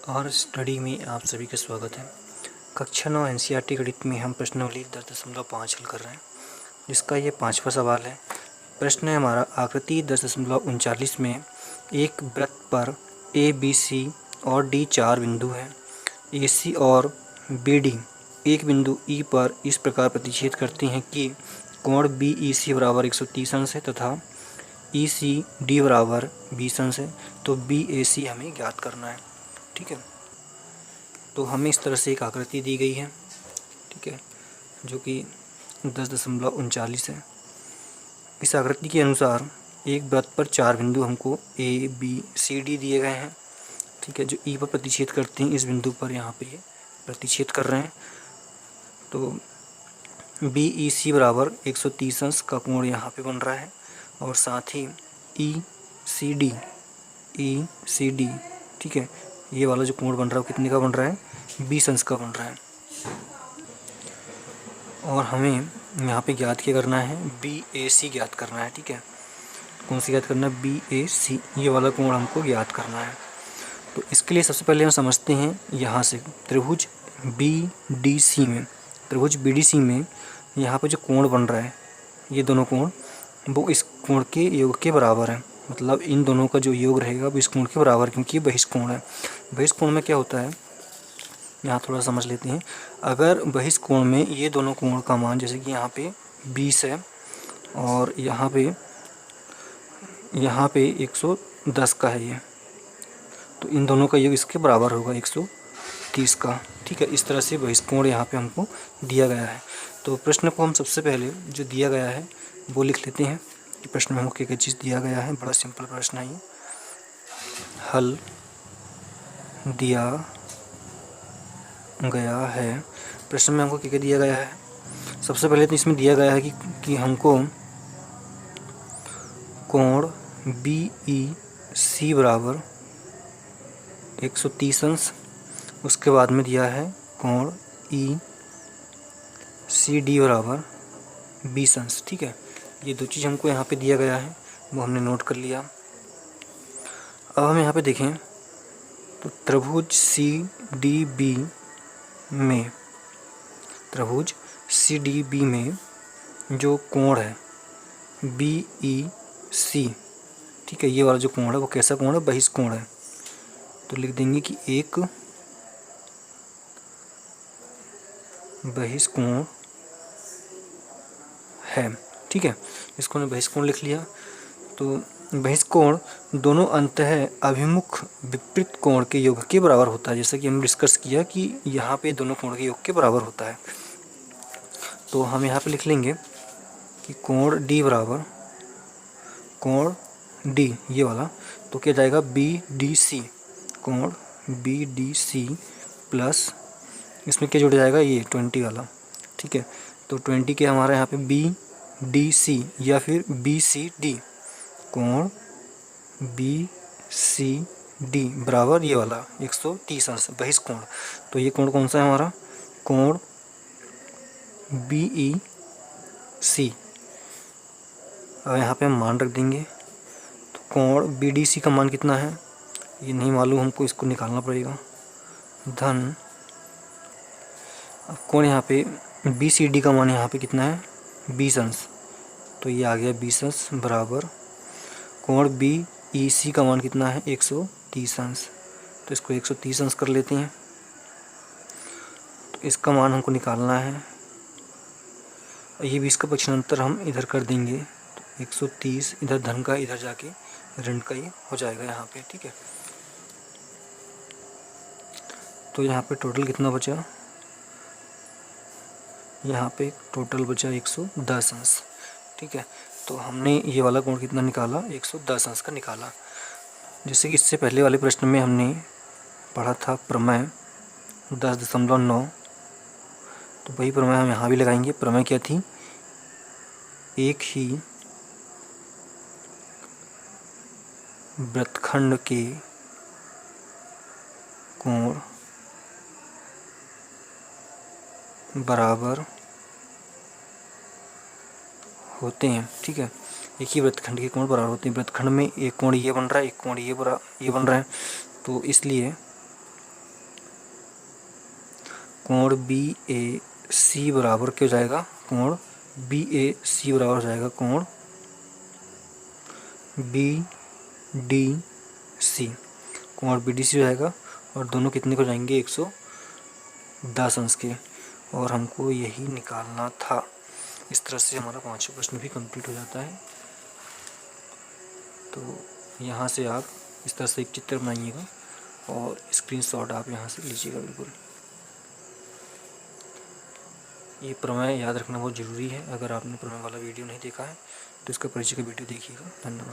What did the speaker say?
और स्टडी में आप सभी का स्वागत है। कक्षा 9 एनसीईआरटी गणित में हम प्रश्नावली 10.5 हल कर रहे हैं, जिसका ये 5वां सवाल है। प्रश्न है हमारा, आकृति 10.39 में एक वृत्त पर ए बी सी और डी 4 बिंदु हैं। ए सी और बी डी एक बिंदु ई पर इस प्रकार प्रतिच्छेद करते हैं कि कोण बी ई सी बराबर 130 अंश है तथा ई सी डी बराबर 20 अंश है। तो बी ए सी हमें ज्ञात करना है। ठीक है, तो हमें इस तरह से एक आकृति दी गई है, ठीक है, जो कि 10.39 है। इस आकृति के अनुसार एक वृत्त पर 4 बिंदु हमको ए बी सी डी दिए गए हैं, ठीक है, जो ई पर प्रतिच्छेद करते हैं। इस बिंदु पर यहाँ पे ये प्रतिच्छेद कर रहे हैं। तो बी ई सी बराबर 130 अंश का कोण यहाँ पे बन रहा है, और साथ ही ई सी डी, ठीक है, ये वाला जो कोण बन रहा है वो कितने का बन रहा है, 20 अंश का बन रहा है। और हमें यहाँ पे ज्ञात क्या करना है, बी ए सी ज्ञात करना है। ठीक है, कौन सी ज्ञात करना है, बी ए सी, ये वाला कोण हमको ज्ञात करना है। तो इसके लिए सबसे पहले हम समझते हैं यहाँ से त्रिभुज बी डी सी में यहाँ पे जो कोण बन रहा है, ये दोनों कोण वो इस कोण के योग के बराबर है। मतलब इन दोनों का जो योग रहेगा वो इस कोण के बराबर, क्योंकि ये बहिष्कोण है। बहिष्कोण में क्या होता है, यहाँ थोड़ा समझ लेते हैं। अगर बहिष्कोण में ये दोनों कोण का मान, जैसे कि यहाँ पे 20 है और यहाँ पे 110 का है ये, तो इन दोनों का योग इसके बराबर होगा 130 का। ठीक है, इस तरह से बहिष्कोण यहाँ पे हमको दिया गया है। तो प्रश्न को हम सबसे पहले जो दिया गया है वो लिख लेते हैं कि प्रश्न में हमको क्या क्या चीज़ दिया गया है। बड़ा सिंपल प्रश्न है ये। हल दिया गया है, प्रश्न में हमको क्या क्या दिया गया है। सबसे पहले तो इसमें दिया गया है कि हमको कोण बी ई सी बराबर 130 अंश, उसके बाद में दिया है कोण ई सी डी बराबर 20 अंश। ठीक है, ये दो चीज़ हमको यहाँ पे दिया गया है, वो हमने नोट कर लिया। अब हम यहाँ पे देखें तो त्रिभुज सी डी बी में जो कोण है बी ई सी, ठीक है, ये वाला जो कोण है वो कैसा कोण है, बहिष्कोण है। तो लिख देंगे कि एक बहिष्कोण है। ठीक है, इसको हमने बहिष्कोण लिख लिया। तो बहिष्कोण दोनों अंतः अभिमुख विपरीत कोण के योग के बराबर होता है, जैसा कि हमने डिस्कस किया कि यहाँ पे दोनों कोण के योग के बराबर होता है। तो हम यहाँ पे लिख लेंगे कि कोण डी बराबर कोण डी ये वाला, तो क्या जाएगा बी डी सी, कोण बी डी सी प्लस इसमें क्या जुड़ जाएगा, ये 20 वाला। ठीक है, तो 20 के हमारा यहाँ पे बी डी सी या फिर बी सी डी, कोण बी सी डी बराबर ये वाला 130 अंश बहिष्कोण। तो ये कोण कौन सा है हमारा, कोण बी ई सी। अब यहाँ पे हम मान रख देंगे। तो कोण बी डी सी का मान कितना है, ये नहीं मालूम हमको, इसको निकालना पड़ेगा, धन। अब कोण यहाँ पे बी सी डी का मान यहाँ पे कितना है, 20 अंश, तो ये आ गया 20 अंश बराबर कोण बी ई सी का मान कितना है, 130 अंश। तो इसको 130 अंश कर लेते हैं। तो इसका मान हमको निकालना है, ये 20 का पक्षांतर हम इधर कर देंगे, तो 130 इधर धन का, इधर जाके ऋण का ये हो जाएगा यहाँ पे। ठीक है, तो यहाँ पे टोटल कितना बचा, यहाँ पे टोटल बचा 110 अंश। ठीक है, तो हमने ये वाला कोण कितना निकाला, 110 अंश का निकाला। जैसे कि इससे पहले वाले प्रश्न में हमने पढ़ा था प्रमेय 10.9, तो वही प्रमेय हम यहाँ भी लगाएंगे। प्रमेय क्या थी, एक ही वृत्तखंड के कोण बराबर होते हैं। ठीक है, एक ही वृत्तखंड के कोण बराबर होते हैं। वृत्तखंड में एक कोण ये बन रहा है, एक कोण ये बन रहा है, तो इसलिए कोण बी ए सी बराबर क्या हो जाएगा, कोण बी ए सी बराबर हो जाएगा कोण बी डी सी, कोण बी डी सी हो जाएगा। और दोनों कितने को जाएंगे, 110 अंश के, और हमको यही निकालना था। इस तरह से हमारा 5वां प्रश्न भी कंप्लीट हो जाता है। तो यहाँ से आप इस तरह से एक चित्र बनाइएगा और स्क्रीनशॉट आप यहाँ से लीजिएगा। बिल्कुल ये प्रमेय याद रखना बहुत ज़रूरी है। अगर आपने प्रमेय वाला वीडियो नहीं देखा है तो इसका परिचय का वीडियो देखिएगा। धन्यवाद।